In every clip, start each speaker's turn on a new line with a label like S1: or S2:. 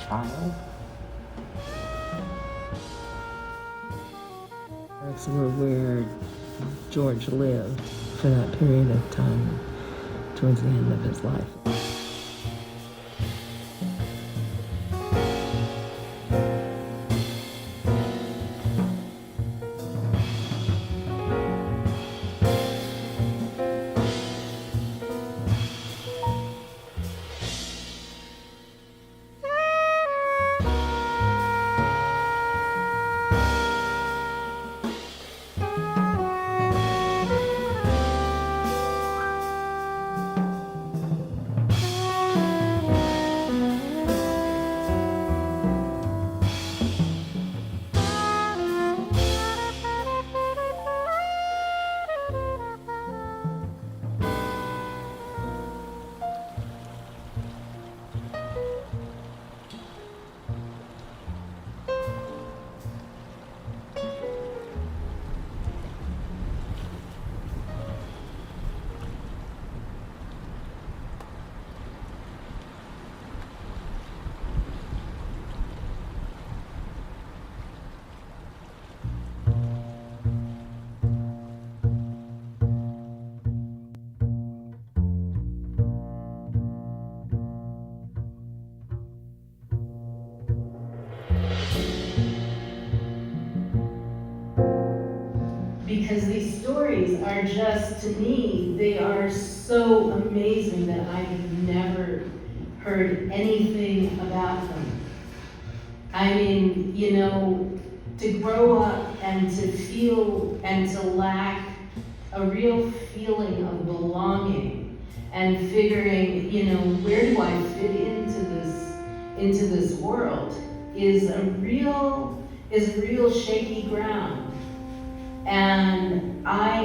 S1: child. That's where George lived for that period of time towards the end of his life.
S2: Because these stories are just, to me, they are so amazing that I've never heard anything about them. I mean, you know, to grow up and to feel and to lack a real feeling of belonging and figuring, you know, where do I fit into this world is a real shaky ground.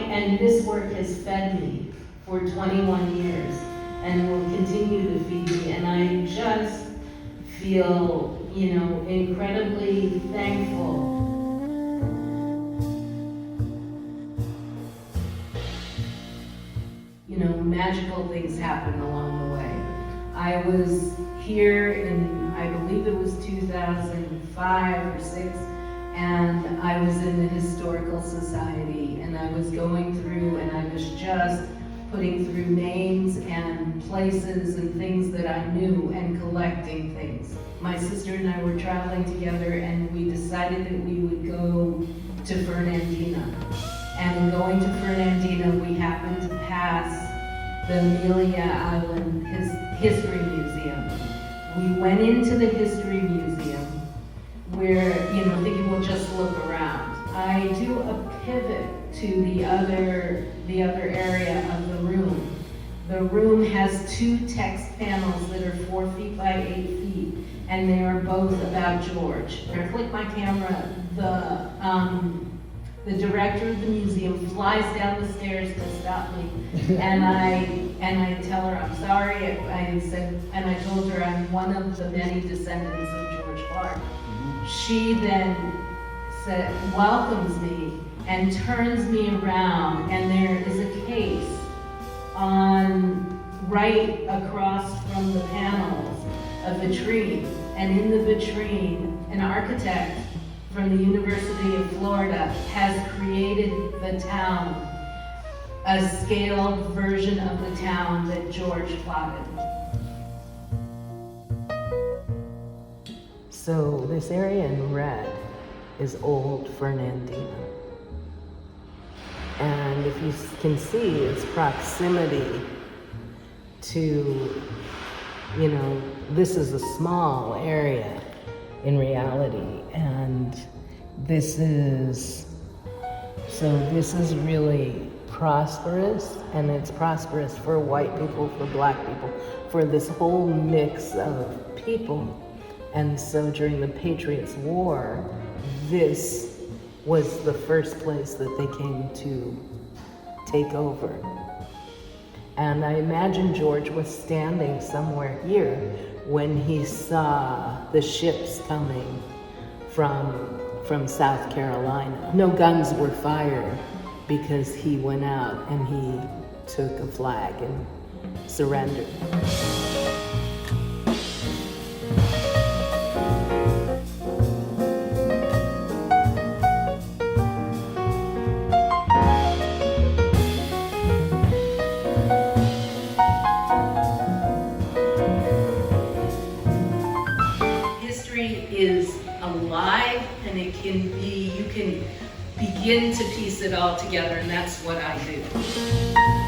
S2: And this work has fed me for 21 years and will continue to feed me. And I just feel, you know, incredibly thankful. You know, magical things happen along the way. I was here in, I believe it was 2005 or 6, and I was in the Historical Society, and I was going through, and I was just putting through names and places and things that I knew and collecting things. My sister and I were traveling together, and we decided that we would go to Fernandina. And in going to Fernandina, we happened to pass the Amelia Island History Museum. We went into the History Museum, where, you know, thinking we'll just look around. I do a pivot to the other area of the room. The room has 2 text panels that are 4 feet by 8 feet, and they are both about George. I click my camera, the director of the museum flies down the stairs to stop me, and I tell her I'm sorry. I said, and I told her I'm one of the many descendants of George Clark. She then welcomes me and turns me around, and there is a case right across from the panels, a vitrine, and in the vitrine, an architect from the University of Florida has created the town, a scaled version of the town that George plotted.
S1: So this area in red is old Fernandina. And if you can see its proximity to, you know, this is a small area in reality. And this is really prosperous, and it's prosperous for white people, for black people, for this whole mix of people. And so during the Patriots' War, this was the first place that they came to take over. And I imagine George was standing somewhere here when he saw the ships coming from South Carolina. No guns were fired because he went out and he took a flag and surrendered.
S2: imagery is alive, and it can be, you can begin to piece it all together, and that's what I do.